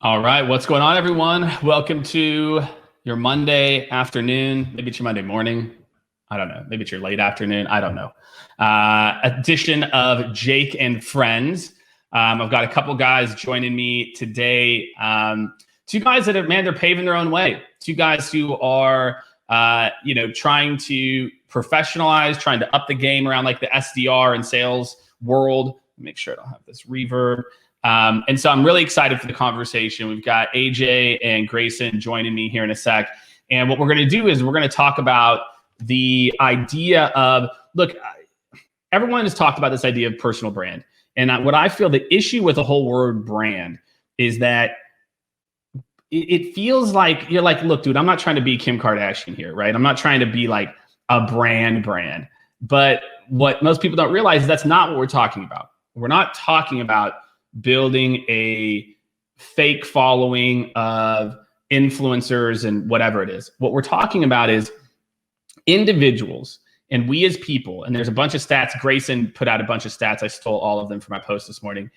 All right, what's going on, everyone? Welcome to your Monday afternoon. Maybe it's your Monday morning. I don't know. Maybe it's your late afternoon. I don't know. Edition of Jake and Friends. I've got a couple guys joining me today. Two guys that are, man, they're paving their own way. Two guys who are, trying to professionalize, trying to up the game around like the SDR and sales world. Make sure I don't have this reverb. And so I'm really excited for the conversation. We've got AJ and Greyson joining me here in a sec. And what we're going to do is we're going to talk about the idea of, look, everyone has talked about this idea of personal brand. And what I feel the issue with the whole word brand is that it feels like you're like, look, dude, I'm not trying to be Kim Kardashian here, right? I'm not trying to be like a brand. But what most people don't realize is that's not what we're talking about. We're not talking about building a fake following of influencers and whatever it is. What we're talking about is individuals and we as people, and there's a bunch of stats. Greyson put out a bunch of stats. I stole all of them from my post this morning.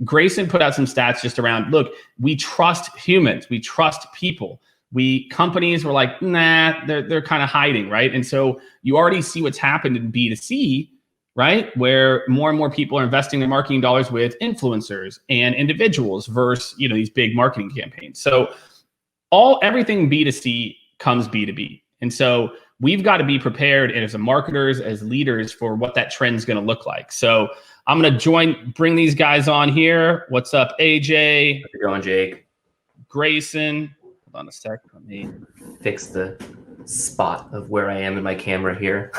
Greyson put out some stats just around, look, we trust humans. We trust people. Companies were like, nah, they're kind of hiding, right? And so you already see what's happened in B2C, right? Where more and more people are investing their marketing dollars with influencers and individuals versus, these big marketing campaigns. So everything B2C comes B2B. And so we've got to be prepared as marketers, as leaders for what that trend is going to look like. So I'm going to bring these guys on here. What's up, AJ? How's it going, Jake? Greyson. Hold on a sec. Let me fix the spot of where I am in my camera here.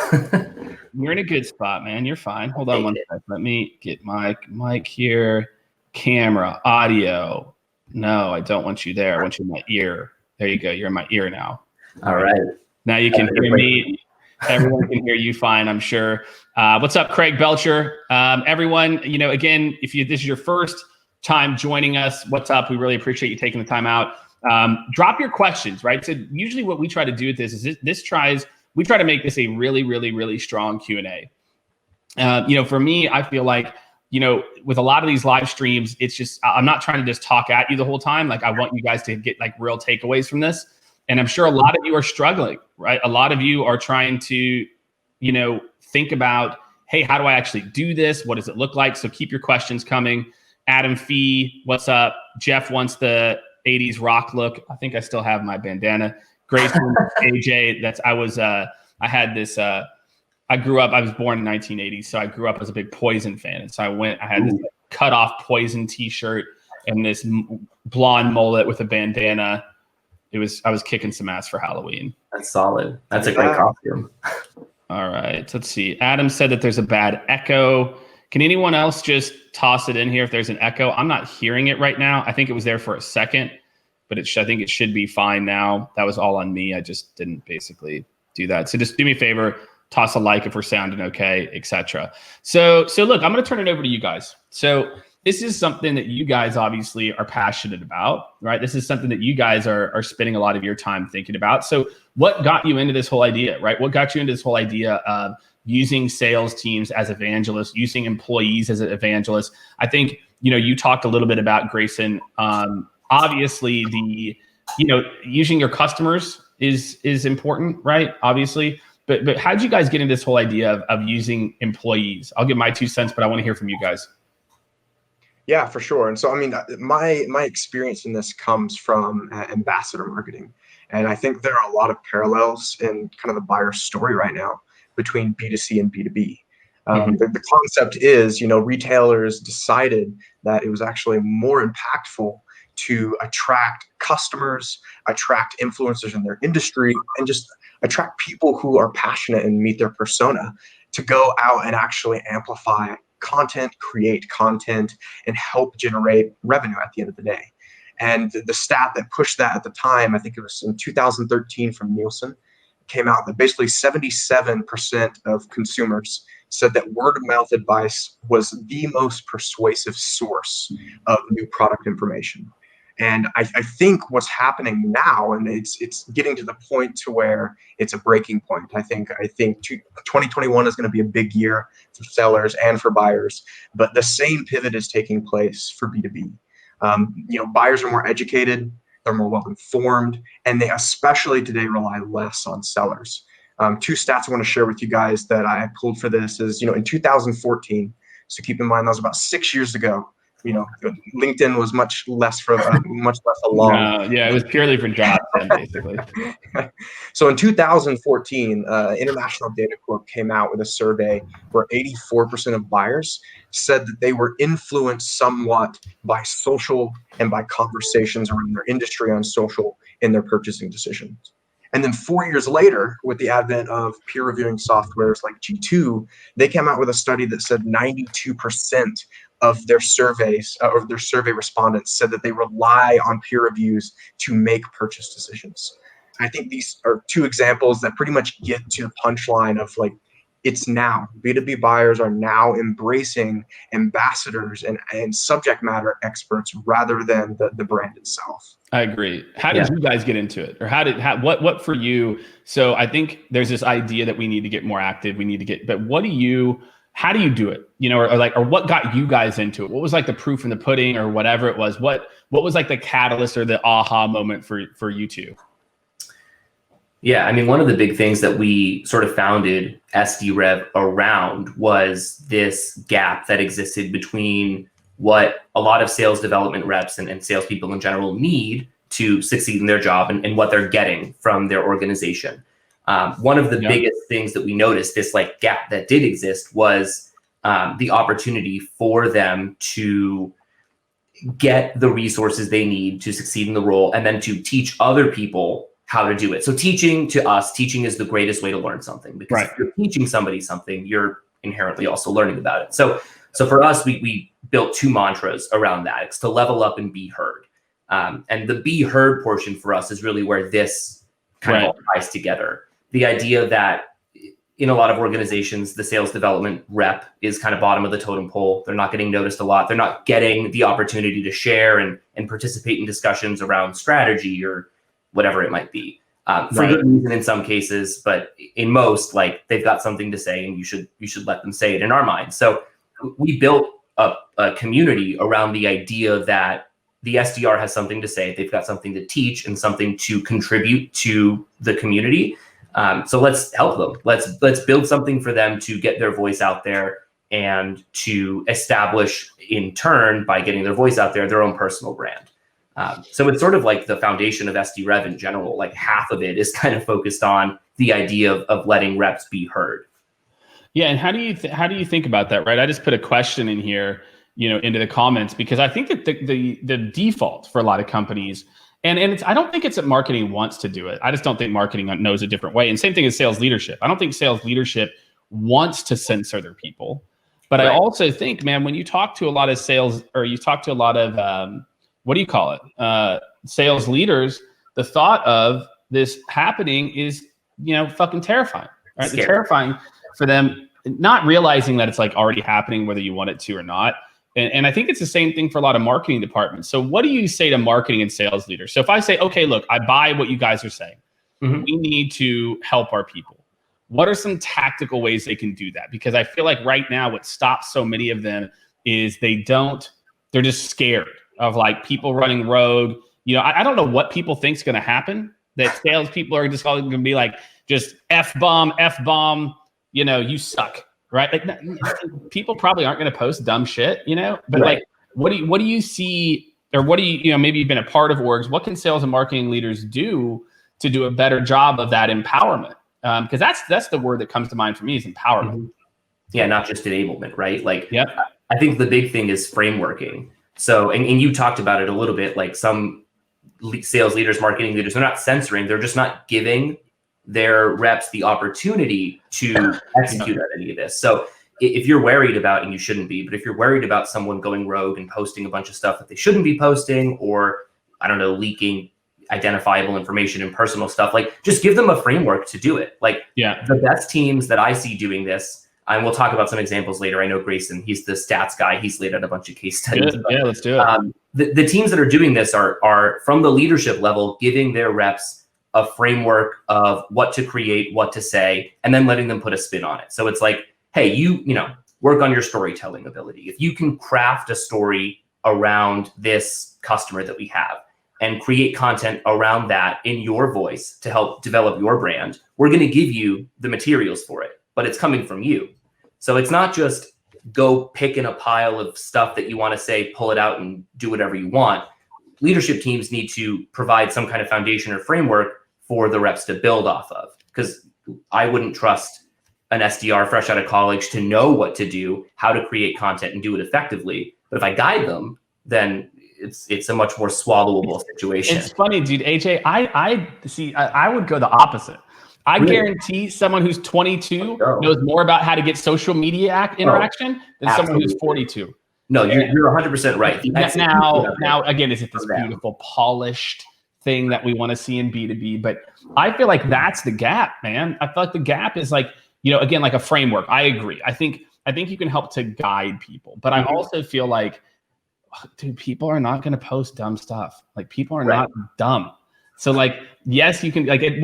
You're in a good spot, man. You're fine. Hold on one sec. Let me get my mic here. Camera, audio. No, I don't want you there. I want you in my ear. There you go. You're in my ear now. All right. Now you can hear me. Everyone can hear you fine, I'm sure. What's up, Craig Belcher? Everyone, again, if this is your first time joining us, what's up? We really appreciate you taking the time out. Drop your questions, right? So usually what we try to do with this is we try to make this a really, really, really strong Q&A. For me, I feel like, with a lot of these live streams, it's just, I'm not trying to just talk at you the whole time. Like I want you guys to get like real takeaways from this. And I'm sure a lot of you are struggling, right? A lot of you are trying to, think about, hey, how do I actually do this? What does it look like? So keep your questions coming. Adam Fee, what's up? Jeff wants the 80s rock look. I think I still have my bandana. Greyson, AJ, I grew up, I was born in 1980, so I grew up as a big Poison fan. And so I had this cut off Poison t-shirt and this blonde mullet with a bandana. I was kicking some ass for Halloween. That's solid. That's a great costume. All right, let's see. Adam said that there's a bad echo. Can anyone else just toss it in here if there's an echo? I'm not hearing it right now. I think it was there for a second, but I think it should be fine now. That was all on me. I just didn't basically do that. So just do me a favor, toss a like if we're sounding okay, etc. So look, I'm going to turn it over to you guys. So this is something that you guys obviously are passionate about, right? This is something that you guys are spending a lot of your time thinking about. So what got you into this whole idea, right? What got you into this whole idea of using sales teams as evangelists, using employees as evangelists? I think, you talked a little bit about, Greyson, obviously using your customers is important, right? Obviously. But how did you guys get into this whole idea of using employees? I'll give my 2 cents, but I want to hear from you guys. Yeah, for sure. And so, my experience in this comes from ambassador marketing. And I think there are a lot of parallels in kind of the buyer story right now between B2C and B2B. The concept is, retailers decided that it was actually more impactful to attract customers, attract influencers in their industry, and just attract people who are passionate and meet their persona to go out and actually amplify content, create content, and help generate revenue at the end of the day. And the stat that pushed that at the time, I think it was in 2013 from Nielsen, came out that basically 77% of consumers said that word of mouth advice was the most persuasive source of new product information. And I think what's happening now, and it's getting to the point to where it's a breaking point. I think 2021 is going to be a big year for sellers and for buyers, but the same pivot is taking place for B2B. Buyers are more educated, they're more well informed, and they especially today rely less on sellers. Two stats I want to share with you guys that I pulled for this is, in 2014, so keep in mind that was about 6 years ago. LinkedIn was much less along. No, yeah, it was purely for jobs then, basically. So in 2014, International Data Corp came out with a survey where 84% of buyers said that they were influenced somewhat by social and by conversations around their industry on social in their purchasing decisions. And then 4 years later, with the advent of peer reviewing softwares like G2, they came out with a study that said 92% of their surveys or their survey respondents said that they rely on peer reviews to make purchase decisions. I think these are two examples that pretty much get to the punchline of it's now. B2B buyers are now embracing ambassadors and subject matter experts rather than the brand itself. I agree. How did you guys get into it? Or what for you? So I think there's this idea that we need to get more active. But how do you do it? Or what got you guys into it? What was the proof in the pudding or whatever it was? What was the catalyst or the aha moment for you two? Yeah, I mean, one of the big things that we sort of founded SDRev around was this gap that existed between what a lot of sales development reps and salespeople in general need to succeed in their job and what they're getting from their organization. One of the biggest things that we noticed, this gap that did exist, was the opportunity for them to get the resources they need to succeed in the role and then to teach other people how to do it. So teaching is the greatest way to learn something, because if you're teaching somebody something, you're inherently also learning about it. So for us, we built two mantras around that. It's to level up and be heard. And the be heard portion for us is really where this kind of all ties together. The idea that in a lot of organizations, the sales development rep is kind of bottom of the totem pole. They're not getting noticed a lot. They're not getting the opportunity to share and participate in discussions around strategy or whatever it might be, for good reason in some cases, but in most, they've got something to say, and you should let them say it in our minds. So we built a community around the idea that the SDR has something to say, they've got something to teach and something to contribute to the community. So let's help them. Let's build something for them to get their voice out there and to establish, in turn, by getting their voice out there, their own personal brand. So it's sort of the foundation of SDRev in general. Half of it is kind of focused on the idea of letting reps be heard. Yeah, and how do you think about that? Right, I just put a question in here, into the comments, because I think that the default for a lot of companies, and I don't think it's that marketing wants to do it. I just don't think marketing knows a different way. And same thing as sales leadership. I don't think sales leadership wants to censor their people, but I also think, man, when you talk to a lot of sales, or you talk to a lot of sales leaders, the thought of this happening is, fucking terrifying, right? It's terrifying for them, not realizing that it's already happening, whether you want it to or not. And I think it's the same thing for a lot of marketing departments. So what do you say to marketing and sales leaders? So if I say, okay, look, I buy what you guys are saying. Mm-hmm. We need to help our people. What are some tactical ways they can do that? Because I feel like right now what stops so many of them is they're just scared of people running rogue. I don't know what people think is going to happen, that salespeople are just all going to be just F-bomb, you suck, right? People probably aren't going to post dumb shit, but what do you see, or what do you, maybe you've been a part of orgs, what can sales and marketing leaders do to do a better job of that empowerment? Because that's the word that comes to mind for me, is empowerment. Mm-hmm. Yeah, not just enablement, right? I think the big thing is frameworking. So, and you talked about it a little bit, some sales leaders, marketing leaders, they're not censoring, they're just not giving their reps the opportunity to execute on any of this. So if you're worried about, and you shouldn't be, but if you're worried about someone going rogue and posting a bunch of stuff that they shouldn't be posting, or leaking identifiable information and personal stuff, just give them a framework to do it. The best teams that I see doing this, and we'll talk about some examples later. I know Greyson, he's the stats guy. He's laid out a bunch of case studies. Yeah, let's do it. The teams that are doing this are from the leadership level, giving their reps a framework of what to create, what to say, and then letting them put a spin on it. So it's hey, you work on your storytelling ability. If you can craft a story around this customer that we have and create content around that in your voice to help develop your brand, we're going to give you the materials for it, but it's coming from you. So it's not just go pick in a pile of stuff that you want to say, pull it out and do whatever you want. Leadership teams need to provide some kind of foundation or framework for the reps to build off of, because I wouldn't trust an SDR fresh out of college to know what to do, how to create content and do it effectively. But if I guide them, then it's a much more swallowable situation. It's funny, dude. AJ, I would go the opposite. I guarantee someone who's 22 knows more about how to get social media interaction than someone who's 42. No, you're 100% right. Now, again, is it this beautiful, polished thing that we want to see in B2B? But I feel like that's the gap, man. I feel like the gap is like, again, like a framework. I agree. I think you can help to guide people, but I also feel like, dude, people are not going to post dumb stuff. Like, people are not dumb. So like, yes, you can maybe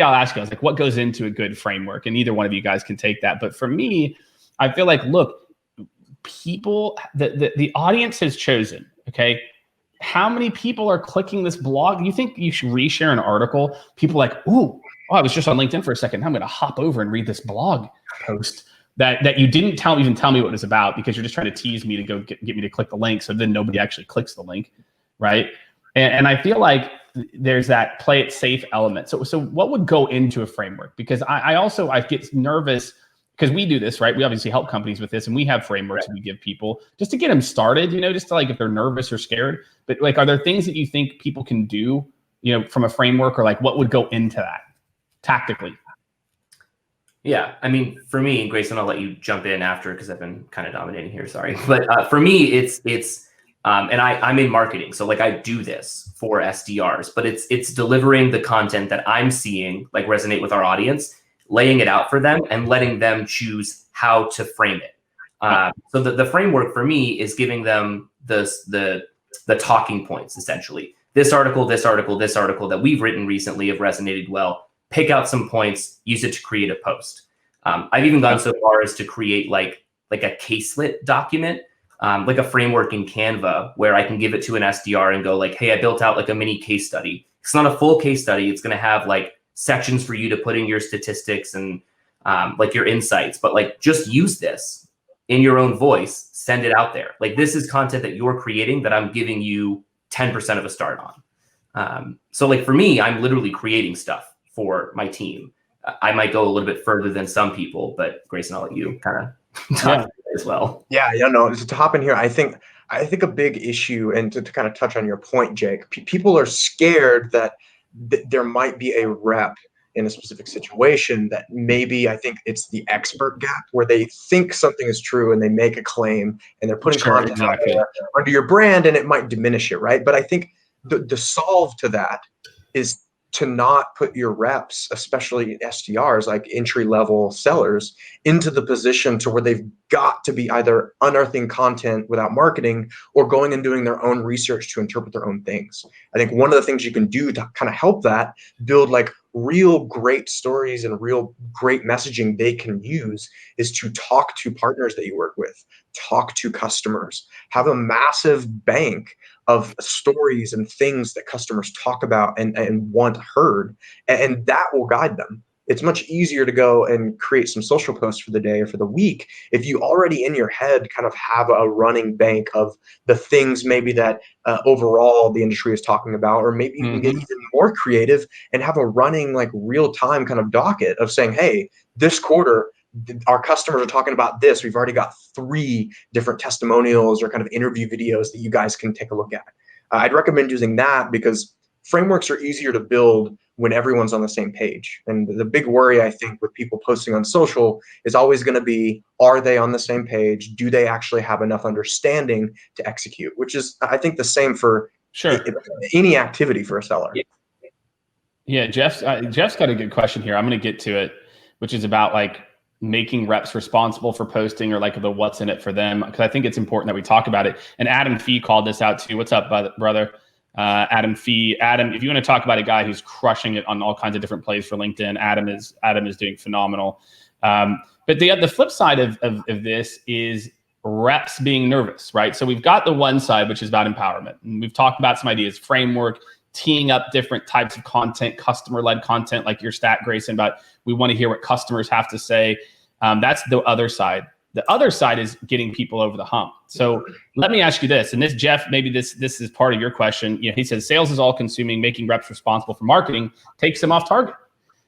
I'll ask you, like, what goes into a good framework? And either one of you guys can take that. But for me, I feel like, look, people, the audience has chosen, okay? How many people are clicking this blog? You think you should reshare an article? People like, oh, I was just on LinkedIn for a second. I'm going to hop over and read this blog post that you didn't even tell me what it was about, because you're just trying to tease me to go get me to click the link. So then nobody actually clicks the link, right? And I feel like there's that play it safe element. So what would go into a framework? Because I get nervous, because we do this, right? We obviously help companies with this, and we have frameworks we give people just to get them started, just to, like, if they're nervous or scared. But like, are there things that you think people can do, from a framework, or like what would go into that tactically? Yeah, I mean, for me, and Grayson, I'll let you jump in after, because I've been kind of dominating here. Sorry, but for me, it's and I'm in marketing, so like I do this for SDRs, but it's delivering the content that I'm seeing like resonate with our audience, laying it out for them, and letting them choose how to frame it. So the framework for me is giving them the talking points, essentially. This article that we've written recently have resonated well. Pick out some points, use it to create a post. I've even gone so far as to create like a caselet document, like a framework in Canva, where I can give it to an SDR and go like, hey, I built out like a mini case study. It's not a full case study. It's going to have like sections for you to put in your statistics and like your insights, but like, just use this in your own voice, send it out there. Like, this is content that you're creating that I'm giving you 10% of a start on. So like, for me, I'm literally creating stuff for my team. I might go a little bit further than some people, but Grayson, I'll let you kind of talk as well. Yeah, no, to hop in here, I think a big issue, and to kind of touch on your point, Jake, people are scared that there might be a rep in a specific situation that maybe, I think it's the expert gap, where they think something is true and they make a claim and they're putting content out there under your brand, and it might diminish it, right? But I think the solve to that is to not put your reps, especially SDRs, like entry-level sellers, into the position to where they've got to be either unearthing content without marketing or going and doing their own research to interpret their own things. I think one of the things you can do to kind of help that, build like real great stories and real great messaging they can use, is to talk to partners that you work with, talk to customers, have a massive bank of stories and things that customers talk about and want heard, and that will guide them. It's much easier to go and create some social posts for the day or for the week if you already in your head kind of have a running bank of the things maybe that overall the industry is talking about, or maybe you can get even more creative and have a running like real time kind of docket of saying, hey, this quarter, our customers are talking about this. We've already got 3 different testimonials or kind of interview videos that you guys can take a look at. I'd recommend using that, because frameworks are easier to build when everyone's on the same page. And the big worry, I think, with people posting on social is always going to be, are they on the same page? Do they actually have enough understanding to execute? Which is, I think, the same for any activity for a seller. Yeah, Jeff's got a good question here. I'm going to get to it, which is about like making reps responsible for posting, or like the what's in it for them, because I think it's important that we talk about it. And Adam Fee called this out too. What's up, brother? Adam Fee. Adam, if you want to talk about a guy who's crushing it on all kinds of different plays for LinkedIn, Adam is doing phenomenal. But the flip side of this is reps being nervous, right? So we've got the one side, which is about empowerment. And we've talked about some ideas, framework, teeing up different types of content, customer-led content, like your stat, Greyson, about we want to hear what customers have to say. That's the other side. The other side is getting people over the hump. So let me ask you this, and this, Jeff, maybe this is part of your question. He says sales is all consuming, making reps responsible for marketing takes them off target,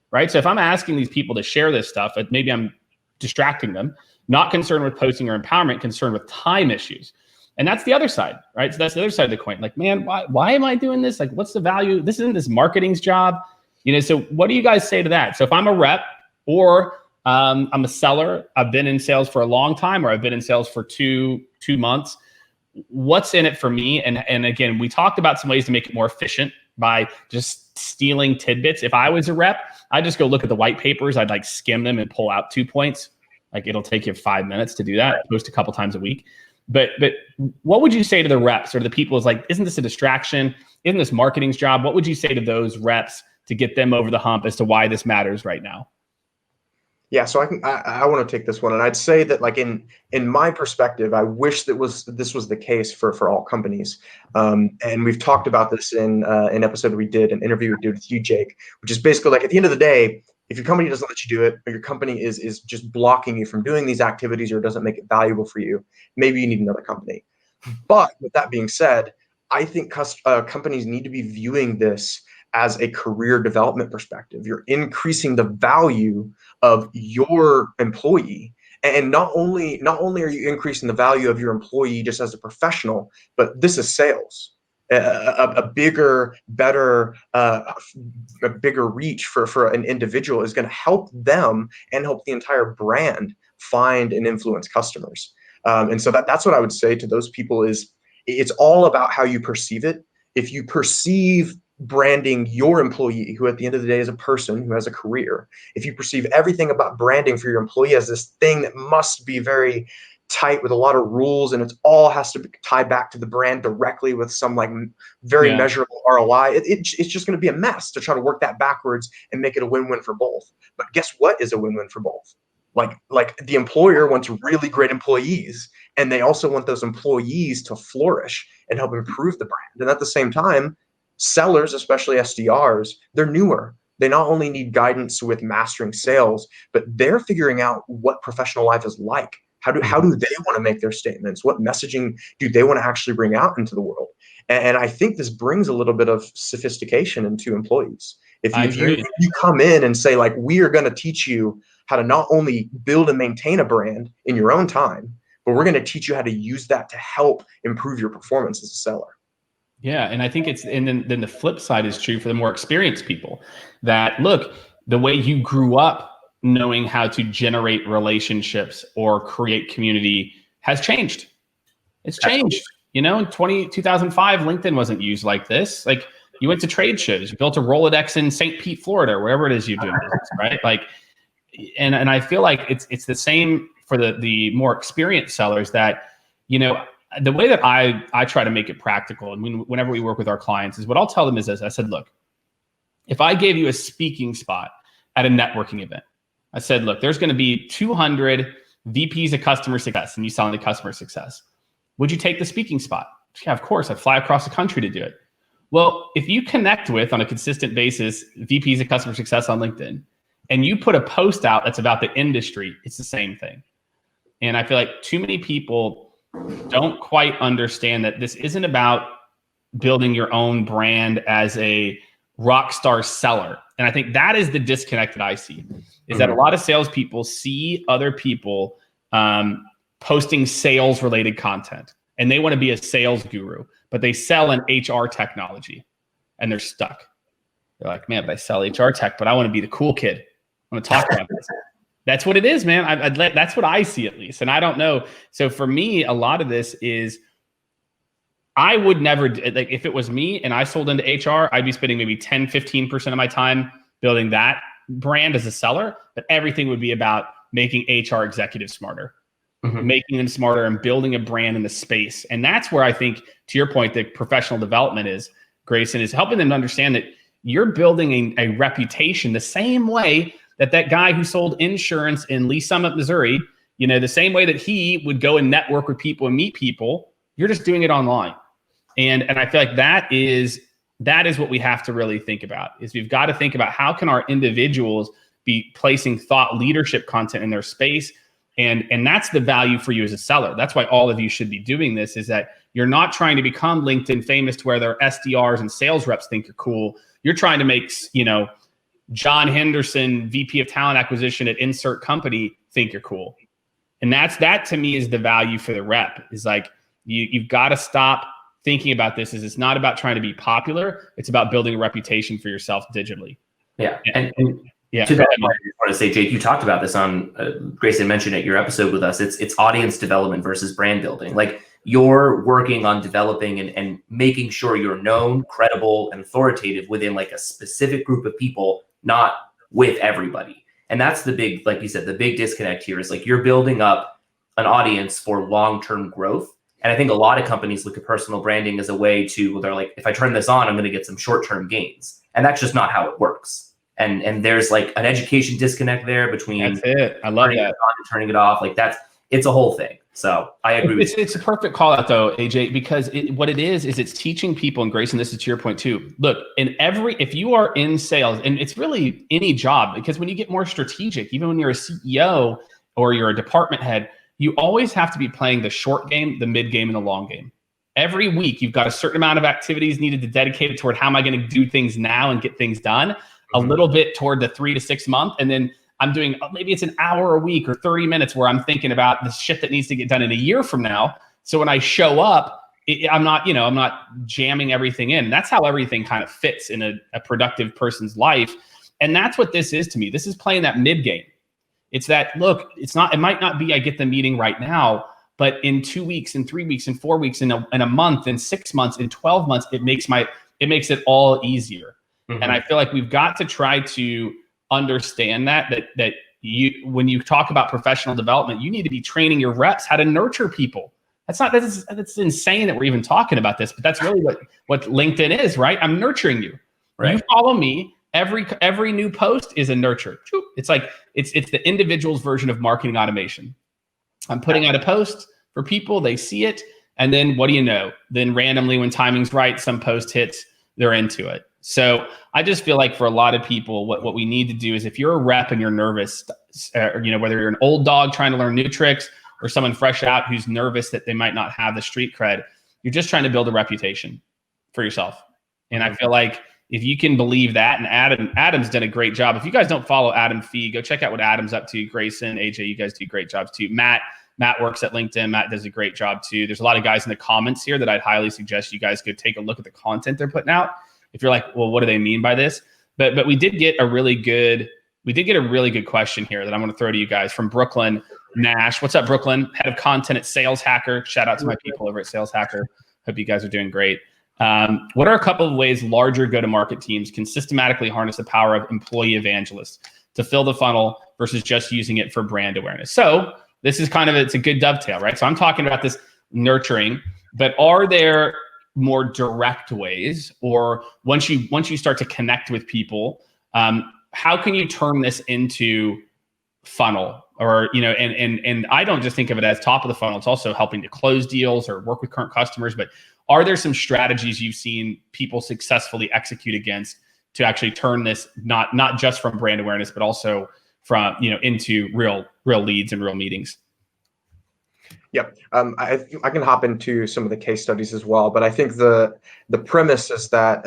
right? So if I'm asking these people to share this stuff, maybe I'm distracting them, not concerned with posting or empowerment, concerned with time issues. And that's the other side, right? So that's the other side of the coin. Like, man, why am I doing this? Like, what's the value? This isn't this marketing's job. So what do you guys say to that? So if I'm a rep or I'm a seller, I've been in sales for a long time, or I've been in sales for two months, what's in it for me? And again, we talked about some ways to make it more efficient by just stealing tidbits. If I was a rep, I'd just go look at the white papers. I'd like skim them and pull out 2 points. Like, it'll take you 5 minutes to do that, post a couple times a week. But what would you say to the reps or to the people who's like, isn't this a distraction? Isn't this marketing's job? What would you say to those reps to get them over the hump as to why this matters right now? Yeah, so I want to take this one, and I'd say that, like, in my perspective, I wish this was the case for all companies. And we've talked about this in an episode we did, an interview we did with you, Jake, which is basically like, at the end of the day, if your company doesn't let you do it, or your company is just blocking you from doing these activities, or doesn't make it valuable for you, maybe you need another company. But with that being said, I think companies need to be viewing this as a career development perspective. You're increasing the value of your employee. And not only are you increasing the value of your employee just as a professional, but this is sales. A bigger, better, a bigger reach for an individual is going to help them and help the entire brand find and influence customers. And so that's what I would say to those people is, it's all about how you perceive it. If you perceive branding your employee, who at the end of the day is a person who has a career, if you perceive everything about branding for your employee as this thing that must be very tight with a lot of rules, and it all has to tie back to the brand directly with some like very measurable ROI, it's just going to be a mess to try to work that backwards and make it a win-win for both. But guess what is a win-win for both? Like the employer wants really great employees, and they also want those employees to flourish and help improve the brand. And at the same time, sellers, especially SDRs, they're newer. They not only need guidance with mastering sales, but they're figuring out what professional life is like. How do they want to make their statements? What messaging do they want to actually bring out into the world? And I think this brings a little bit of sophistication into employees. If you come in and say, like, we are going to teach you how to not only build and maintain a brand in your own time, but we're going to teach you how to use that to help improve your performance as a seller. Yeah, and I think and then the flip side is true for the more experienced people, that look, the way you grew up knowing how to generate relationships or create community has changed. It's changed. In 2005, LinkedIn wasn't used like this. Like, you went to trade shows, you built a Rolodex in St. Pete, Florida, or wherever it is you're doing business, right? Like, and I feel like it's the same for the more experienced sellers, that, the way that I try to make it practical, and whenever we work with our clients, is what I'll tell them is this. I said, look, if I gave you a speaking spot at a networking event, I said, look, there's going to be 200 VPs of customer success, and you selling the customer success. Would you take the speaking spot? Yeah, of course. I'd fly across the country to do it. Well, if you connect with, on a consistent basis, VPs of customer success on LinkedIn, and you put a post out that's about the industry, it's the same thing. And I feel like too many people don't quite understand that this isn't about building your own brand as a rock star seller. And I think that is the disconnect that I see, is that a lot of salespeople see other people posting sales related content, and they want to be a sales guru, but they sell an HR technology and they're stuck. They're like, man, but I sell HR tech, but I want to be the cool kid. I want to talk about this. That's what it is, man. That's what I see, at least. And I don't know. So for me, a lot of this is, I would never, like, if it was me and I sold into HR, I'd be spending maybe 10, 15% of my time building that brand as a seller, but everything would be about making HR executives smarter, making them smarter and building a brand in the space. And that's where I think, to your point, the professional development is, Greyson, is helping them to understand that you're building a reputation the same way that guy who sold insurance in Lee Summit, Missouri, the same way that he would go and network with people and meet people, you're just doing it online. And I feel like that is what we have to really think about, is we've got to think about how can our individuals be placing thought leadership content in their space. And that's the value for you as a seller. That's why all of you should be doing this, is that you're not trying to become LinkedIn famous to where their SDRs and sales reps think you're cool. You're trying to make, John Henderson, VP of talent acquisition at insert company, think you're cool. And that to me is the value for the rep, is like, you've got to stop thinking about this as it's not about trying to be popular. It's about building a reputation for yourself digitally. Yeah. And yeah. To that point, I want to say, Jake, you talked about this on Greyson mentioned it, your episode with us. It's audience development versus brand building. Like, you're working on developing and making sure you're known, credible, and authoritative within like a specific group of people, not with everybody. And that's the big, like you said, the big disconnect here is like, you're building up an audience for long-term growth. And I think a lot of companies look at personal branding as a way to, well, they're like, if I turn this on, I'm going to get some short-term gains. And that's just not how it works. And there's like an education disconnect there between that's it. I love that. Turning it on and turning it off. Like it's a whole thing. So I agree with you. It's a perfect call out though, AJ, because what it is it's teaching people, and Greyson, this is to your point too. Look, if you are in sales, and it's really any job, because when you get more strategic, even when you're a CEO or you're a department head, you always have to be playing the short game, the mid game, and the long game. Every week, you've got a certain amount of activities needed to dedicate it toward how am I going to do things now and get things done, a little bit toward the 3 to 6 month, and then I'm doing, maybe it's an hour a week or 30 minutes where I'm thinking about the shit that needs to get done in a year from now. So when I show up, I'm not jamming everything in. And that's how everything kind of fits in a productive person's life. And that's what this is to me. This is playing that mid game. It's that, look, it might not be I get the meeting right now, but in 2 weeks, in 3 weeks, in 4 weeks, in a month, in 6 months, in 12 months, it makes it all easier. Mm-hmm. And I feel like we've got to try to understand that you, when you talk about professional development, you need to be training your reps how to nurture people. That's insane that we're even talking about this, but that's really what LinkedIn is, right? I'm nurturing you. Right. You follow me. Every new post is a nurture. It's like it's the individual's version of marketing automation. I'm putting out a post for people, they see it, and then what do you know? Then randomly, when timing's right, some post hits, they're into it. So I just feel like for a lot of people, what we need to do is, if you're a rep and you're nervous, whether you're an old dog trying to learn new tricks or someone fresh out who's nervous that they might not have the street cred, you're just trying to build a reputation for yourself. And I feel like if you can believe that, and Adam's done a great job. If you guys don't follow Adam Fee, go check out what Adam's up to. Greyson, AJ, you guys do great jobs too. Matt works at LinkedIn. Matt does a great job too. There's a lot of guys in the comments here that I'd highly suggest you guys go take a look at the content they're putting out. If you're like, well, what do they mean by this? But we did get a really good question here that I'm going to throw to you guys from Brooklyn Nash. What's up, Brooklyn? Head of content at Sales Hacker. Shout out to my people over at Sales Hacker. Hope you guys are doing great. What are a couple of ways larger go-to-market teams can systematically harness the power of employee evangelists to fill the funnel versus just using it for brand awareness? So this is it's a good dovetail, right? So I'm talking about this nurturing, but are there more direct ways, or once you start to connect with people, how can you turn this into funnel? Or and I don't just think of it as top of the funnel, it's also helping to close deals or work with current customers. But are there some strategies you've seen people successfully execute against to actually turn this not just from brand awareness, but also from into real leads and real meetings? Yep. I can hop into some of the case studies as well, but I think the premise is that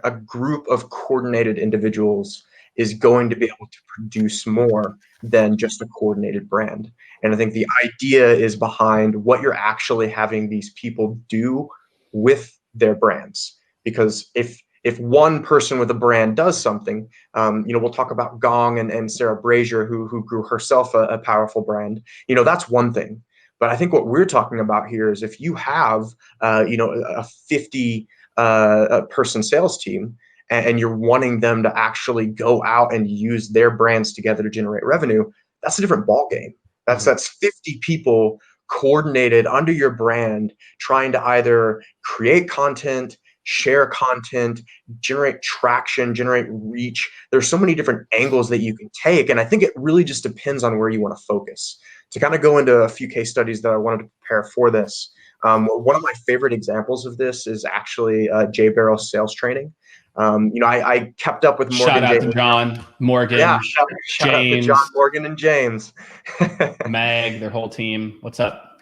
a group of coordinated individuals is going to be able to produce more than just a coordinated brand. And I think the idea is behind what you're actually having these people do with their brands. Because if one person with a brand does something, we'll talk about Gong and Sarah Brazier, who grew herself a powerful brand. That's one thing. But I think what we're talking about here is if you have, a 50 person sales team and you're wanting them to actually go out and use their brands together to generate revenue, that's a different ballgame. That's 50 people coordinated under your brand, trying to either create content, share content, generate traction, generate reach. There's so many different angles that you can take. And I think it really just depends on where you want to focus. To kind of go into a few case studies that I wanted to prepare for this, one of my favorite examples of this is actually Jay Barrow's sales training. I kept up with Morgan. Shout out to John, Morgan, yeah, shout out to John, Morgan, and James. Meg, their whole team. What's up?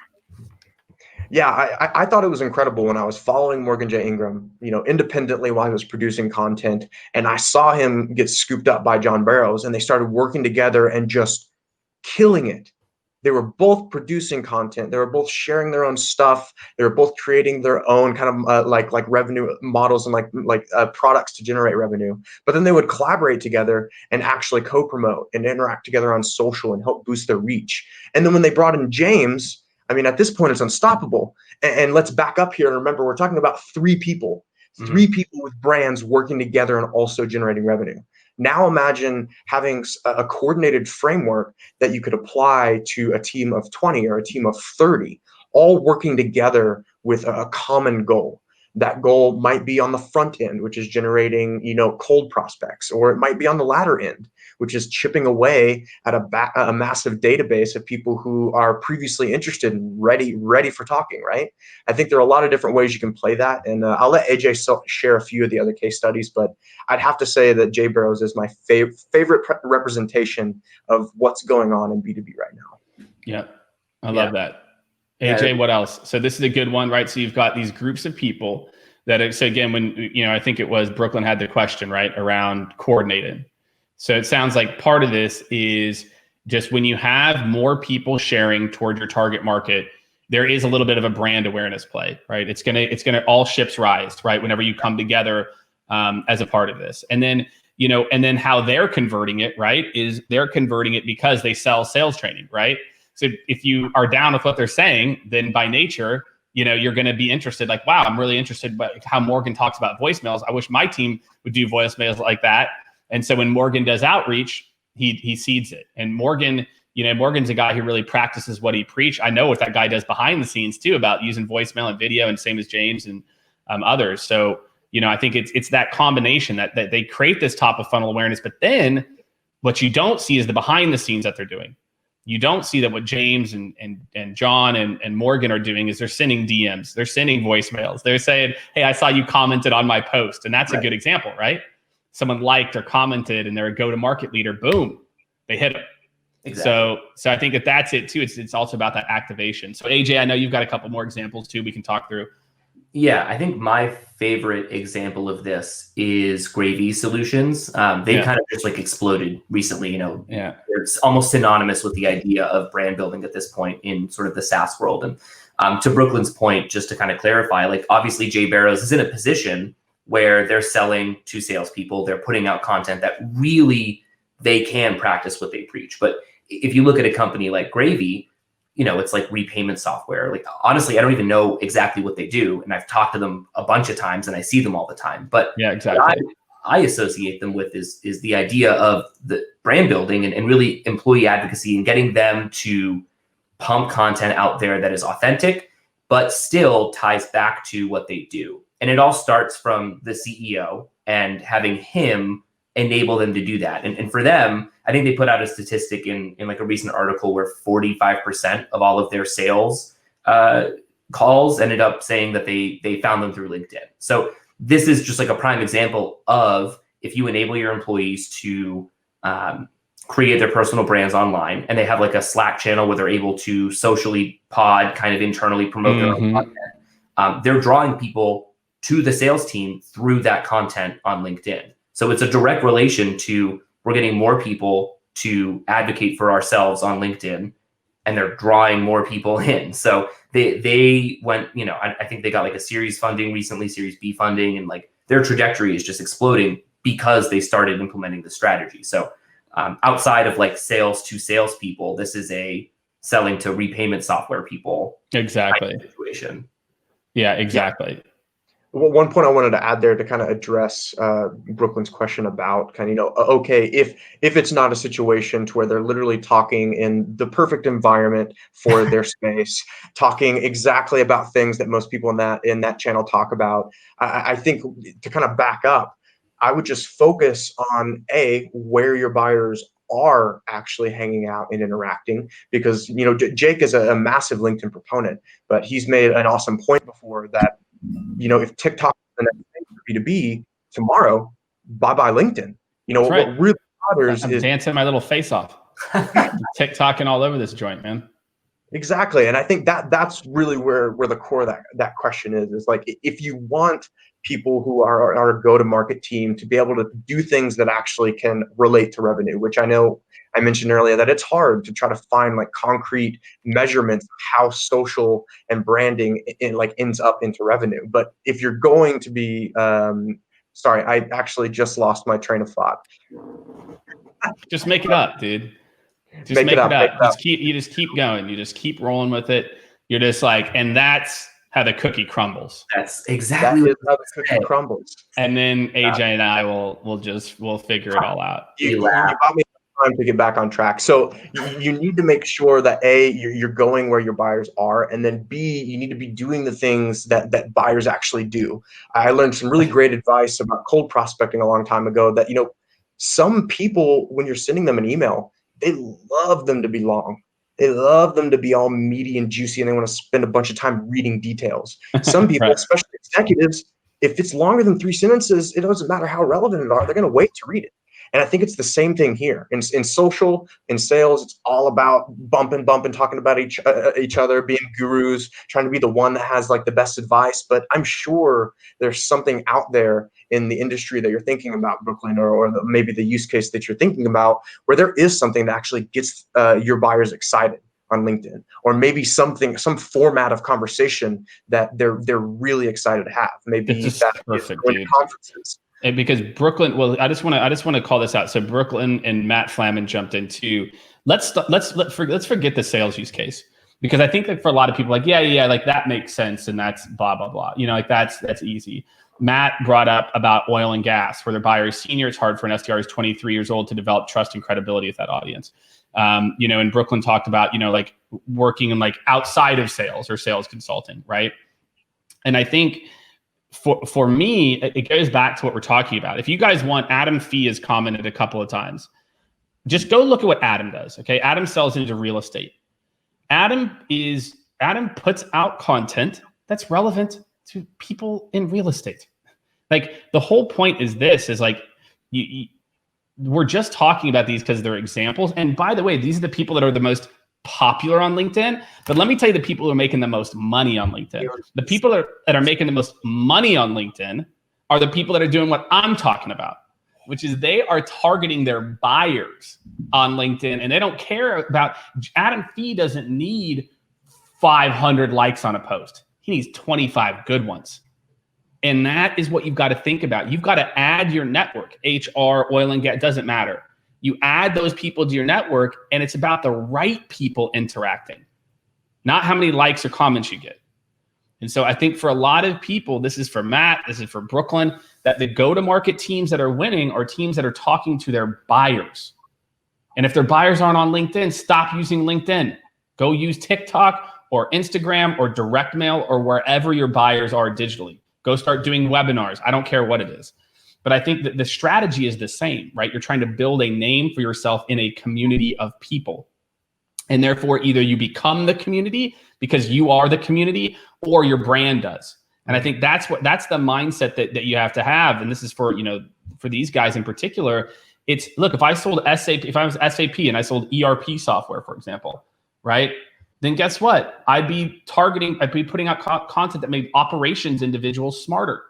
Yeah, I thought it was incredible when I was following Morgan J. Ingram, independently while he was producing content, and I saw him get scooped up by John Barrows, and they started working together and just killing it. They were both producing content. They were both sharing their own stuff. They were both creating their own kind of like revenue models and like products to generate revenue. But then they would collaborate together and actually co-promote and interact together on social and help boost their reach. And then when they brought in James, I mean, at this point, it's unstoppable. And let's back up here and remember, we're talking about three people with brands working together and also generating revenue. Now imagine having a coordinated framework that you could apply to a team of 20 or a team of 30, all working together with a common goal. That goal might be on the front end, which is generating, cold prospects, or it might be on the latter end, which is chipping away at a massive database of people who are previously interested and ready for talking, right? I think there are a lot of different ways you can play that. And I'll let AJ share a few of the other case studies, but I'd have to say that Jay Barrows is my favorite representation of what's going on in B2B right now. Yeah, I love that. AJ, what else? So this is a good one, right? So you've got these groups of people so again, when, I think it was Brooklyn had the question, right, around coordinated. So it sounds like part of this is just when you have more people sharing toward your target market, there is a little bit of a brand awareness play, right? It's gonna all ships rise, right? Whenever you come together as a part of this. And then, and then how they're converting it, right, is they're converting it because they sell sales training, right? So if you are down with what they're saying, then by nature, you're going to be interested. Like, wow, I'm really interested by how Morgan talks about voicemails. I wish my team would do voicemails like that. And so when Morgan does outreach, he seeds it. And Morgan, Morgan's a guy who really practices what he preached. I know what that guy does behind the scenes too about using voicemail and video, and same as James and others. So, I think it's that combination that they create this top of funnel awareness, but then what you don't see is the behind the scenes that they're doing. You don't see that what James and John and Morgan are doing is they're sending DMs, they're sending voicemails. They're saying, hey, I saw you commented on my post. And that's a good example, right? Someone liked or commented and they're a go-to-market leader. Boom, they hit them. Exactly. So I think that's it too. It's also about that activation. So AJ, I know you've got a couple more examples too we can talk through. Yeah, I think my favorite example of this is Gravy Solutions. They kind of just exploded recently. It's almost synonymous with the idea of brand building at this point in sort of the SaaS world. And to Brooklyn's point, just to kind of clarify, obviously Jay Barrows is in a position where they're selling to salespeople. They're putting out content that really they can practice what they preach. But if you look at a company like Gravy, it's like repayment software. Honestly, I don't even know exactly what they do. And I've talked to them a bunch of times and I see them all the time. But yeah, exactly. What I associate them with is the idea of the brand building and really employee advocacy and getting them to pump content out there that is authentic, but still ties back to what they do. And it all starts from the CEO and having him enable them to do that. And for them, I think they put out a statistic in a recent article where 45% of all of their sales calls ended up saying that they found them through LinkedIn. So this is just a prime example of if you enable your employees to create their personal brands online, and they have a Slack channel where they're able to socially pod, kind of internally promote their own content. They're drawing people to the sales team through that content on LinkedIn. So it's a direct relation to we're getting more people to advocate for ourselves on LinkedIn, and they're drawing more people in. So they went, I think they got a series funding recently, series B funding, and their trajectory is just exploding because they started implementing the strategy. So outside of sales to salespeople, this is a selling to repayment software people. Exactly. Situation. Yeah, exactly. Well, one point I wanted to add there to kind of address Brooklyn's question about kind of, okay, if it's not a situation to where they're literally talking in the perfect environment for their space, talking exactly about things that most people in that channel talk about, I think to kind of back up, I would just focus on where your buyers are actually hanging out and interacting, because Jake is a massive LinkedIn proponent, but he's made an awesome point before that if TikTok is the next thing for B2B tomorrow, bye-bye LinkedIn. That's right. What really matters I'm is dancing my little face off. TikToking all over this joint, man. exactly. And I think that's really where the core of that question is like, if you want people who are our go-to-market team to be able to do things that actually can relate to revenue, which I know I mentioned earlier that it's hard to try to find like concrete measurements of how social and branding ends up into revenue. But if you're going to be, sorry, I actually just lost my train of thought. Just make it up, dude. Just make it up. You just keep going. You just keep rolling with it. You're just like, and that's how the cookie crumbles. That's exactly how the cookie crumbles. And then AJ and I will figure it all out. You got me time to get back on track. So you need to make sure that you're going where your buyers are, and then B, you need to be doing the things that buyers actually do. I learned some really great advice about cold prospecting a long time ago that, some people, when you're sending them an email, they love them to be long. They love them to be all meaty and juicy, and they want to spend a bunch of time reading details. Some people, Right. especially executives, if it's longer than 3 sentences, it doesn't matter how relevant it are. They're going to wait to read it. And I think it's the same thing here. In social, in sales, it's all about bumping, talking about each other, being gurus, trying to be the one that has like the best advice. But I'm sure there's something out there in the industry that you're thinking about, Brooklyn, or maybe the use case that you're thinking about, where there is something that actually gets your buyers excited on LinkedIn, or maybe some format of conversation that they're really excited to have. Maybe that's perfect, dude. Conferences. And because Brooklyn, well, I just want to call this out. So Brooklyn and Matt Flaman jumped into. Let's forget the sales use case, because I think that for a lot of people, like like that makes sense, and that's blah blah blah. Like that's easy. Matt brought up about oil and gas, where their buyer is senior. It's hard for an SDR who's 23 years old to develop trust and credibility with that audience. And Brooklyn talked about like working in like outside of sales or sales consulting, right? And I think. For me, it goes back to what we're talking about. If you guys want, Adam Fee has commented a couple of times. Just go look at what Adam does. Okay, Adam sells into real estate. Adam puts out content that's relevant to people in real estate. Like the whole point is like we're just talking about these because they're examples. And by the way, these are the people that are the most popular on LinkedIn, but let me tell you the people who are making the most money on LinkedIn. The people that are making the most money on LinkedIn are the people that are doing what I'm talking about, which is they are targeting their buyers on LinkedIn, and they don't care about. Adam Fee doesn't need 500 likes on a post. He needs 25 good ones. And that is what you've got to think about. You've got to add your network, HR, oil and gas, doesn't matter. You add those people to your network, and it's about the right people interacting, not how many likes or comments you get. And so I think for a lot of people, this is for Matt, this is for Brooklyn, that the go-to-market teams that are winning are teams that are talking to their buyers. And if their buyers aren't on LinkedIn, stop using LinkedIn. Go use TikTok or Instagram or direct mail or wherever your buyers are digitally. Go start doing webinars. I don't care what it is. But I think that the strategy is the same, right? You're trying to build a name for yourself in a community of people. And therefore, either you become the community because you are the community, or your brand does. And I think that's the mindset that you have to have. And this is for these guys in particular. It's, look, if I sold SAP, if I was SAP and I sold ERP software, for example, right? Then guess what? I'd be putting out content that made operations individuals smarter.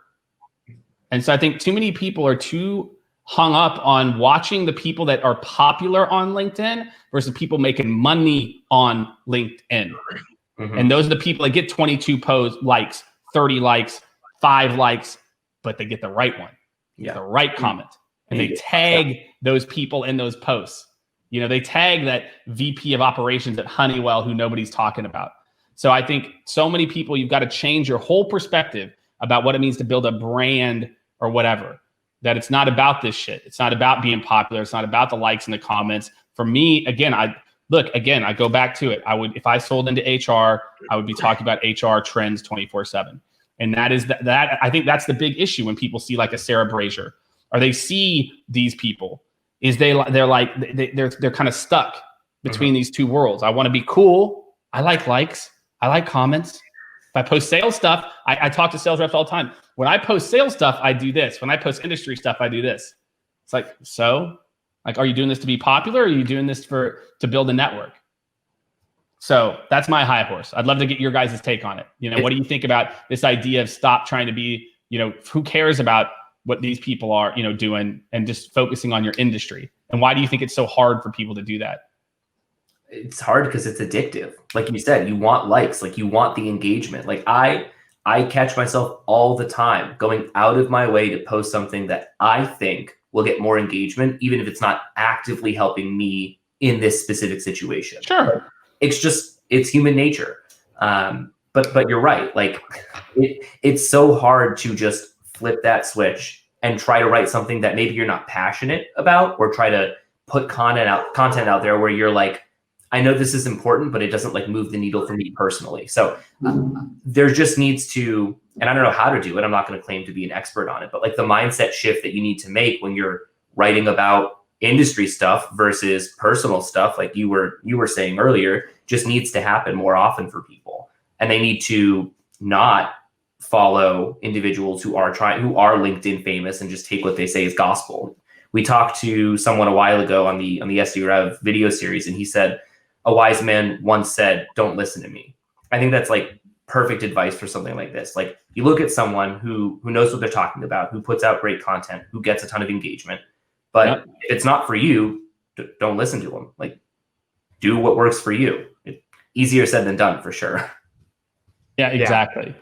And so I think too many people are too hung up on watching the people that are popular on LinkedIn versus people making money on LinkedIn. Mm-hmm. And those are the people that get 22 likes, 30 likes, 5 likes, but they get the right one, the right comment. And they tag those people in those posts. They tag that VP of operations at Honeywell who nobody's talking about. So I think so many people, you've got to change your whole perspective about what it means to build a brand or whatever. That it's not about this shit. It's not about being popular. It's not about the likes and the comments. For me, again, I go back to it. If I sold into HR, I would be talking about HR trends 24/7. And that I think that's the big issue when people see like a Sarah Brazier, or they see these people, is they're kind of stuck between these two worlds. I want to be cool. I like likes. I like comments. If I post sales stuff, I talk to sales reps all the time. When I post sales stuff, I do this. When I post industry stuff, I do this. It's like, so, like, are you doing this to be popular, or are you doing this to build a network? So that's my high horse. I'd love to get your guys' take on it. What do you think about this idea of stop trying to be, who cares about what these people are, doing, and just focusing on your industry? And why do you think it's so hard for people to do that? It's hard because it's addictive. Like you said, you want likes, like you want the engagement. Like I catch myself all the time going out of my way to post something that I think will get more engagement, even if it's not actively helping me in this specific situation. Sure. It's human nature. But you're right. Like it's so hard to just flip that switch and try to write something that maybe you're not passionate about, or try to put content out there where you're like, I know this is important, but it doesn't like move the needle for me personally. So there just needs to, and I don't know how to do it. I'm not going to claim to be an expert on it, but like the mindset shift that you need to make when you're writing about industry stuff versus personal stuff, like you were saying earlier, just needs to happen more often for people. And they need to not follow individuals who are LinkedIn famous and just take what they say as gospel. We talked to someone a while ago on the SD Rev video series, and he said, a wise man once said, "Don't listen to me." I think that's like perfect advice for something like this. Like you look at someone who knows what they're talking about, who puts out great content, who gets a ton of engagement, but if it's not for you, don't listen to them. Like do what works for you. Easier said than done, for sure. Yeah, exactly.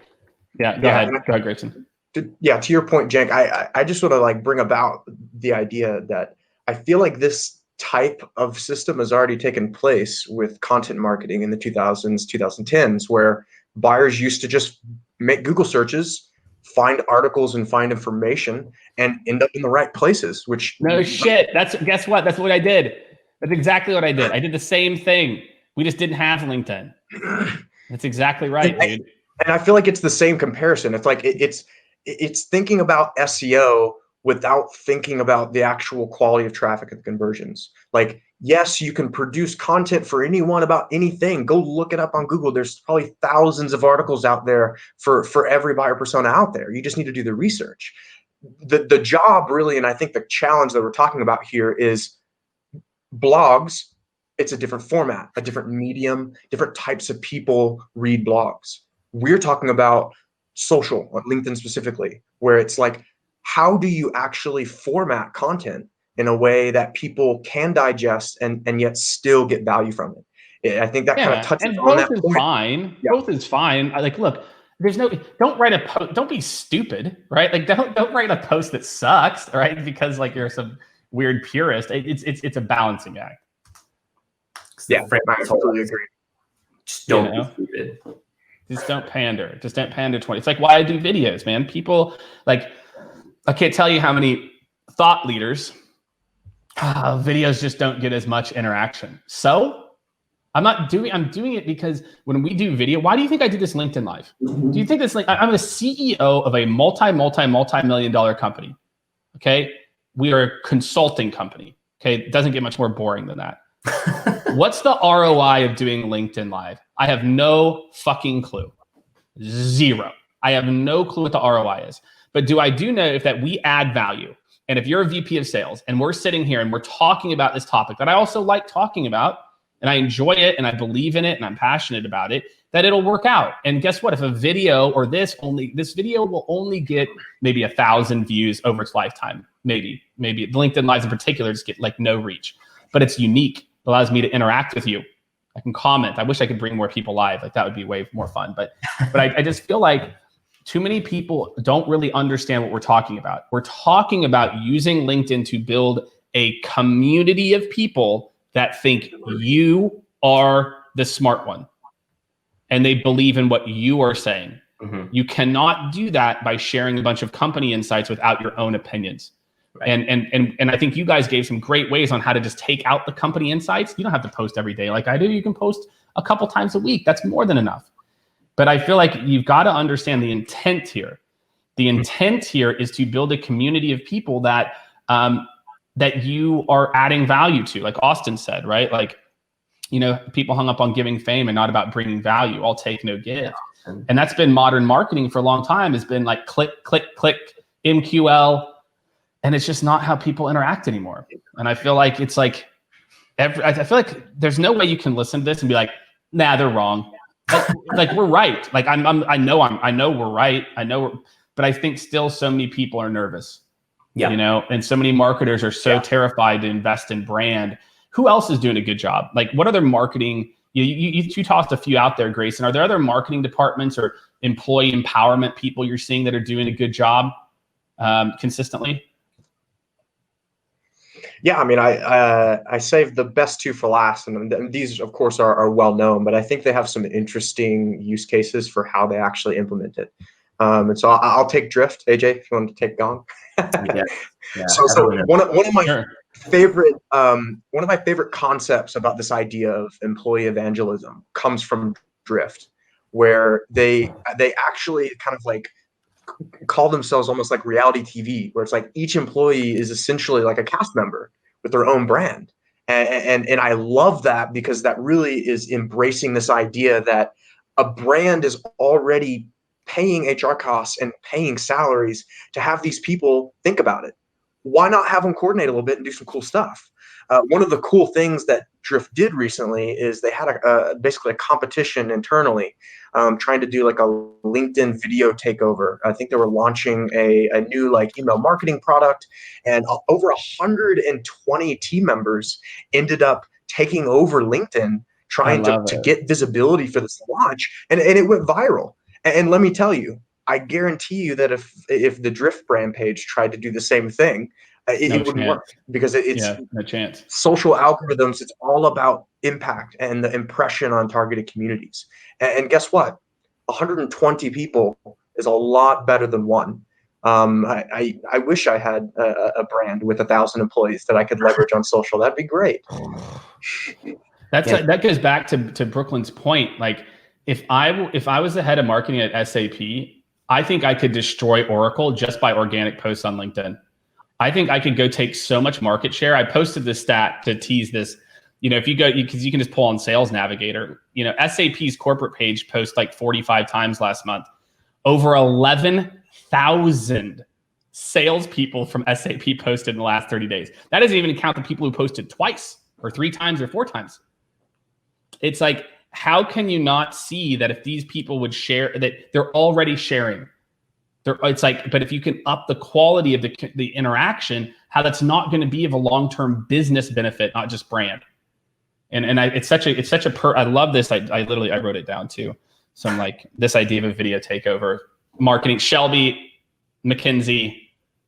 Yeah, go ahead, Grayson. To your point, Cenk, I just want to like bring about the idea that I feel like this type of system has already taken place with content marketing in the 2000s, 2010s, where buyers used to just make Google searches, find articles and find information, and end up in the right places, which shit. Guess what? That's what I did. That's exactly what I did. I did the same thing. We just didn't have LinkedIn. That's exactly right, dude. And I feel like it's the same comparison. It's like it's thinking about SEO without thinking about the actual quality of traffic and conversions. Like, yes, you can produce content for anyone about anything. Go look it up on Google. There's probably thousands of articles out there for every buyer persona out there. You just need to do the research. The job really, and I think the challenge that we're talking about here is blogs. It's a different format, a different medium, different types of people read blogs. We're talking about social, LinkedIn specifically, where it's like, how do you actually format content in a way that people can digest and yet still get value from it? I think that kind of touches on that point. Fine. Yeah. Both is fine. Like, look, don't write a post. Don't be stupid, right? Like, don't write a post that sucks, right? Because like you're some weird purist. It's a balancing act. Yeah, I totally agree. Just don't be stupid. Just don't pander. Just don't pander 20. It's like why I do videos, man. People like, I can't tell you how many thought leaders videos just don't get as much interaction. So I'm doing it because when we do video, why do you think I do this LinkedIn Live? Do you think this, like, I'm a CEO of a multi-million dollar company. Okay. We are a consulting company. Okay. It doesn't get much more boring than that. What's the ROI of doing LinkedIn Live? I have no fucking clue. Zero. I have no clue what the ROI is. But do know if that we add value? And if you're a VP of sales and we're sitting here and we're talking about this topic that I also like talking about, and I enjoy it and I believe in it and I'm passionate about it, that it'll work out. And guess what? If a video or this video will only get maybe 1,000 views over its lifetime, maybe LinkedIn Lives in particular just get like no reach, but it's unique. It allows me to interact with you. I can comment. I wish I could bring more people live. Like that would be way more fun. But I just feel like too many people don't really understand what we're talking about. We're talking about using LinkedIn to build a community of people that think you are the smart one. And they believe in what you are saying. You cannot do that by sharing a bunch of company insights without your own opinions. Right. And I think you guys gave some great ways on how to just take out the company insights. You don't have to post every day like I do. You can post a couple times a week. That's more than enough. But I feel like you've got to understand the intent here. The intent here is to build a community of people that that you are adding value to, like Austin said, right? Like, you know, people hung up on giving fame and not about bringing value. I'll take, no give. And that's been modern marketing for a long time. Has been like click, click, click, MQL. And it's just not how people interact anymore. And I feel like it's like, I feel like there's no way you can listen to this and be like, nah, they're wrong. Like we're right. Like I know we're right. But I think still so many people are nervous. Yeah. You know, and so many marketers are so terrified to invest in brand. Who else is doing a good job? Like what other marketing, you tossed a few out there, Greyson. Are there other marketing departments or employee empowerment people you're seeing that are doing a good job consistently? Yeah, I mean, I saved the best two for last, and these, of course, are well known, but I think they have some interesting use cases for how they actually implement it. And so I'll take Drift, AJ, if you want to take Gong. Yeah. So one of my favorite concepts about this idea of employee evangelism comes from Drift, where they actually kind of like call themselves almost like reality TV, where it's like each employee is essentially like a cast member with their own brand. And I love that, because that really is embracing this idea that a brand is already paying HR costs and paying salaries to have these people think about it. Why not have them coordinate a little bit and do some cool stuff? One of the cool things that Drift did recently is they had basically a competition internally, trying to do like a LinkedIn video takeover. I think they were launching a new like email marketing product, and over 120 team members ended up taking over LinkedIn, trying to get visibility for this launch, and it went viral. And let me tell you, I guarantee you that if the Drift brand page tried to do the same thing, it wouldn't work, because it's no chance. Social algorithms. It's all about impact and the impression on targeted communities. And guess what? 120 people is a lot better than one. I wish I had a brand with 1,000 employees that I could leverage on social. That'd be great. That goes back to Brooklyn's point. Like if I was the head of marketing at SAP, I think I could destroy Oracle just by organic posts on LinkedIn. I think I could go take so much market share. I posted this stat to tease this. You know, if you go, because you can just pull on Sales Navigator. You know, SAP's corporate page posts like 45 times last month. Over 11,000 salespeople from SAP posted in the last 30 days. That doesn't even count the people who posted twice or 3 times or 4 times. It's like, how can you not see that if these people would share, that they're already sharing? It's like, but if you can up the quality of the interaction, how that's not going to be of a long-term business benefit, not just brand. And it's such a I love this. I wrote it down too. So I'm like, this idea of a video takeover, marketing, Shelby, McKinsey,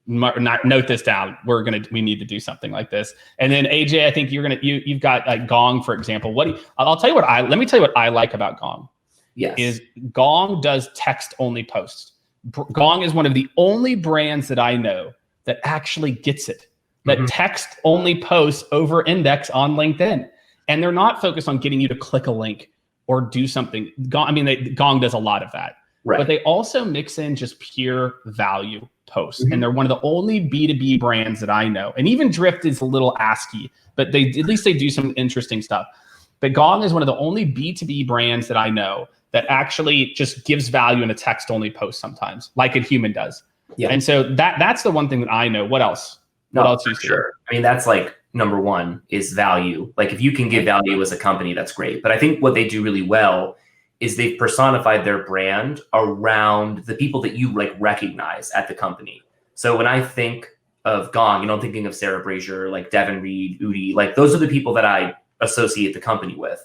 note this down. We need to do something like this. And then AJ, I think you've got like Gong, for example. Let me tell you what I like about Gong. Yes. Is Gong does text only posts. Gong is one of the only brands that I know that actually gets it, that text only posts over index on LinkedIn. And they're not focused on getting you to click a link or do something. Gong does a lot of that. Right. But they also mix in just pure value posts. And they're one of the only B2B brands that I know. And even Drift is a little ASCII, but at least they do some interesting stuff. But Gong is one of the only B2B brands that I know that actually just gives value in a text-only post sometimes, like a human does. Yeah. And so that's the one thing that I know. What else? What else you see? Sure. I mean, that's like number one is value. Like if you can give value as a company, that's great. But I think what they do really well is they've personified their brand around the people that you like recognize at the company. So when I think of Gong, I'm thinking of Sarah Brazier, like Devin Reed, Udi, like those are the people that I associate the company with.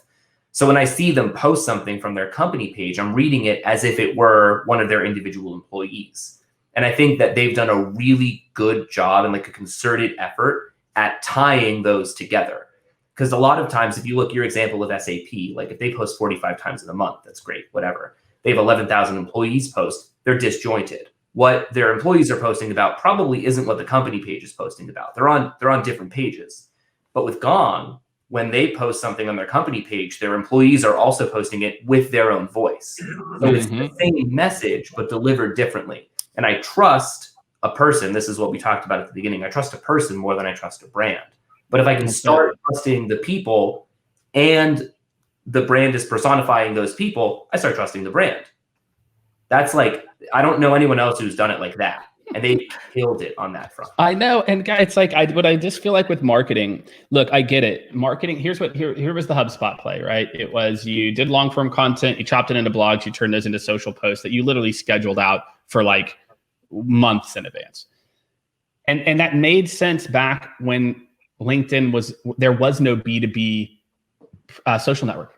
So when I see them post something from their company page, I'm reading it as if it were one of their individual employees. And I think that they've done a really good job and like a concerted effort at tying those together. Because a lot of times, if you look your example of SAP, like if they post 45 times in a month, that's great, whatever. they have 11,000 employees post, they're disjointed. What their employees are posting about probably isn't what the company page is posting about. They're on different pages. But with Gong, when they post something on their company page, their employees are also posting it with their own voice. So it's the same message, but delivered differently. And I trust a person. This is what we talked about at the beginning. I trust a person more than I trust a brand. But if I can start trusting the people and the brand is personifying those people, I start trusting the brand. That's like, I don't know anyone else who's done it like that. And they killed it on that front. I know. And guys, it's like, what I just feel like with marketing, look, I get it. Marketing, here was the HubSpot play, right? It was, you did long form content, you chopped it into blogs, you turned those into social posts that you literally scheduled out for like months in advance. And that made sense back when LinkedIn there was no B2B social network.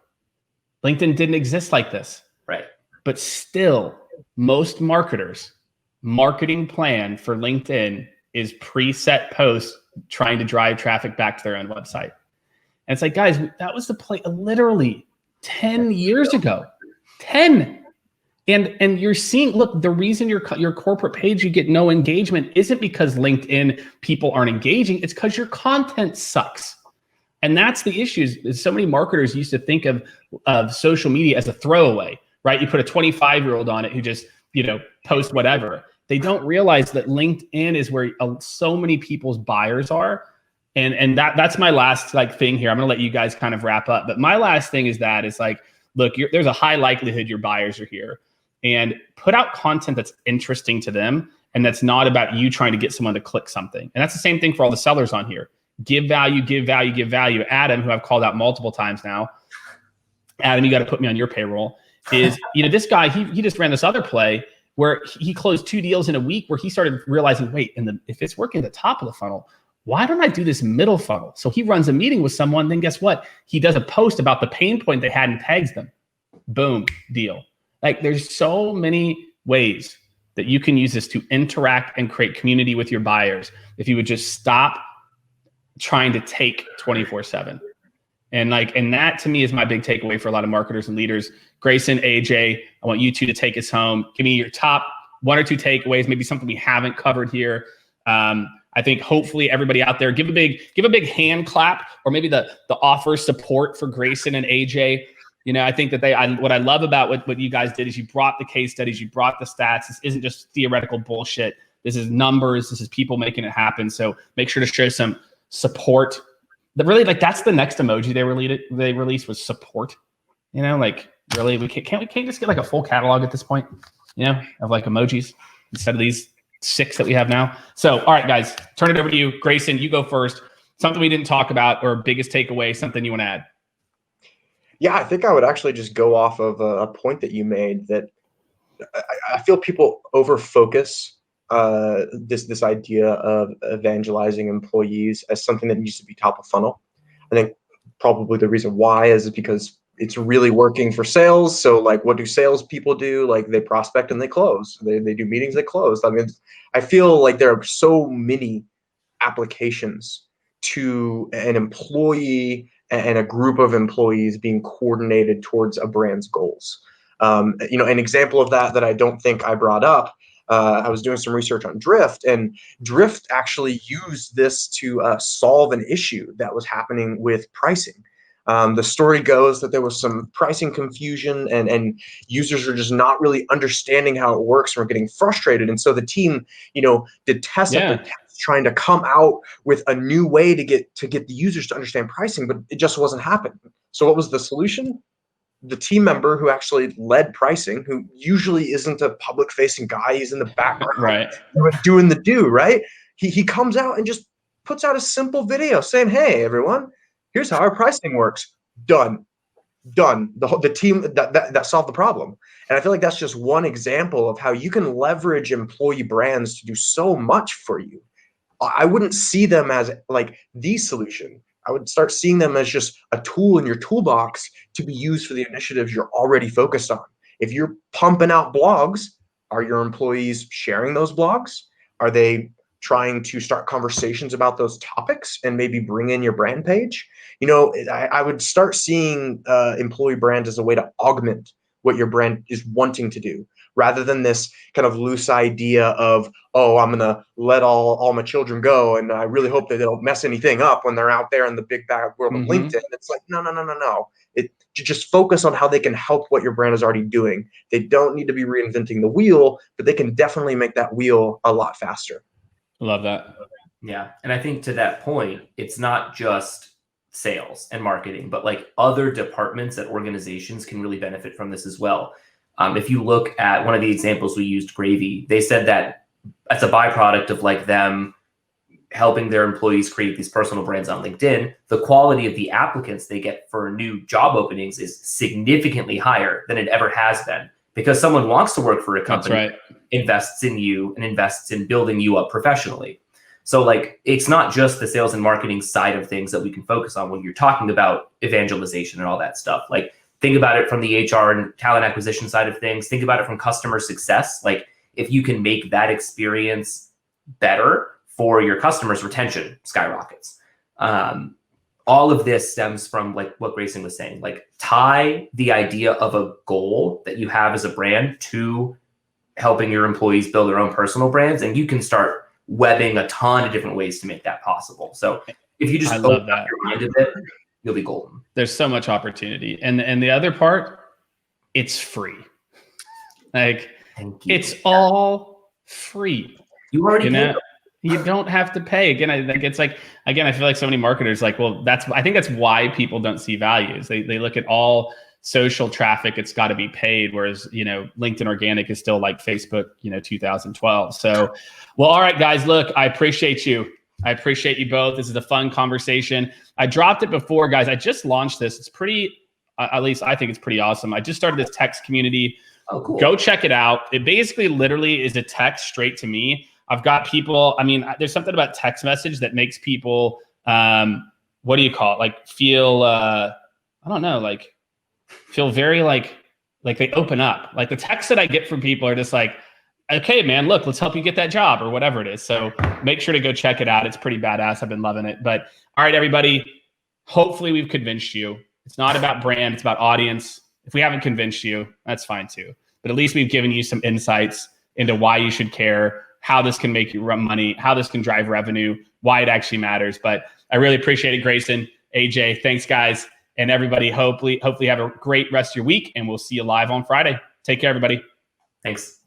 LinkedIn didn't exist like this. Right. But still, most marketers' marketing plan for LinkedIn is preset posts trying to drive traffic back to their own website. And it's like, guys, that was the play literally 10 years ago. 10. And you're seeing, look, the reason your corporate page, you get no engagement isn't because LinkedIn people aren't engaging. It's because your content sucks. And that's the issue. Is so many marketers used to think of social media as a throwaway, right? You put a 25-year-old on it who just, post whatever. They don't realize that LinkedIn is where so many people's buyers are. And that's my last thing here. I'm going to let you guys kind of wrap up. But my last thing is look, there's a high likelihood your buyers are here. And put out content that's interesting to them and that's not about you trying to get someone to click something. And that's the same thing for all the sellers on here. Give value, give value, give value. Adam, who I've called out multiple times now, Adam, you got to put me on your payroll, is, this guy, he just ran this other play where he closed 2 deals in a week where he started realizing, wait, if it's working at the top of the funnel, why don't I do this middle funnel? So he runs a meeting with someone, then guess what? He does a post about the pain point they had and tags them. Boom, deal. There's so many ways that you can use this to interact and create community with your buyers if you would just stop trying to take 24/7. And that to me is my big takeaway for a lot of marketers and leaders. Greyson, AJ, I want you two to take us home. Give me your top 1 or 2 takeaways, maybe something we haven't covered here. I think hopefully everybody out there give a big hand clap, or maybe the offer support for Greyson and AJ. I think that what I love about what you guys did is you brought the case studies, you brought the stats. This isn't just theoretical bullshit. This is numbers. This is people making it happen. So make sure to show some support. Really, that's the next emoji they released was support. Really, we can't just get a full catalog at this point, of emojis instead of these 6 that we have now. So, all right, guys, turn it over to you. Greyson, you go first. Something we didn't talk about or biggest takeaway, something you want to add. Yeah, I think I would actually just go off of a point that you made, that I feel people overfocus this idea of evangelizing employees as something that needs to be top of funnel. I think probably the reason why is because it's really working for sales. So what do salespeople do? They prospect and they close. They do meetings, they close. I mean, I feel like there are so many applications to an employee and a group of employees being coordinated towards a brand's goals. An example of that I don't think I brought up, I was doing some research on Drift, and Drift actually used this to solve an issue that was happening with pricing. The story goes that there was some pricing confusion and users are just not really understanding how it works and were getting frustrated. And so the team, did test after test trying to come out with a new way to get the users to understand pricing, but it just wasn't happening. So what was the solution? The team member who actually led pricing, who usually isn't a public facing guy, he's in the background, right, doing the do, right? He comes out and just puts out a simple video saying, hey, everyone, here's how our pricing works. Done. The team that solved the problem. And I feel like that's just one example of how you can leverage employee brands to do so much for you. I wouldn't see them as the solution. I would start seeing them as just a tool in your toolbox to be used for the initiatives you're already focused on. If you're pumping out blogs, are your employees sharing those blogs? Are they trying to start conversations about those topics and maybe bring in your brand page? I would start seeing employee brands as a way to augment what your brand is wanting to do, rather than this kind of loose idea of, oh, I'm going to let all my children go, and I really hope that they don't mess anything up when they're out there in the big bad world of LinkedIn. It's like, no. Just focus on how they can help what your brand is already doing. They don't need to be reinventing the wheel, but they can definitely make that wheel a lot faster. Love that. Yeah. And I think to that point, it's not just sales and marketing, but like other departments at organizations can really benefit from this as well. If you look at one of the examples we used, Gravy, they said that as a byproduct of like them helping their employees create these personal brands on LinkedIn, the quality of the applicants they get for new job openings is significantly higher than it ever has been, because someone wants to work for a company that invests in you and invests in building you up professionally. So like, it's not just the sales and marketing side of things that we can focus on when you're talking about evangelization and all that stuff. Like, think about it from the HR and talent acquisition side of things. Think about it from customer success. Like, if you can make that experience better for your customers, retention skyrockets. All of this stems from like what Greyson was saying, like tie the idea of a goal that you have as a brand to helping your employees build their own personal brands. And you can start webbing a ton of different ways to make that possible. So if you just open up your mind a bit, you'll be golden. There's so much opportunity. And the other part, it's free. Like, it's all free. You already paid. You don't have to pay. Again, I think it's like, I feel like so many marketers like, well, I think that's why people don't see values. They look at all social traffic, it's got to be paid. Whereas, LinkedIn organic is still like Facebook, 2012. So, well, all right, guys, look, I appreciate you. I appreciate you both. This is a fun conversation. I dropped it before, guys. I just launched this. It's pretty, at least I think it's pretty awesome. I just started this text community. Oh, cool. Go check it out. It basically literally is a text straight to me. I've got people, there's something about text message that makes people, what do you call it? Like feel, I don't know, like feel very like they open up. Like the texts that I get from people are just like, okay, man, look, let's help you get that job or whatever it is. So make sure to go check it out. It's pretty badass. I've been loving it. But all right, everybody, hopefully we've convinced you. It's not about brand, it's about audience. If we haven't convinced you, that's fine too. But at least we've given you some insights into why you should care, how this can make you run money, how this can drive revenue, why it actually matters. But I really appreciate it, Greyson, AJ. Thanks, guys. And everybody, hopefully have a great rest of your week, and we'll see you live on Friday. Take care, everybody. Thanks.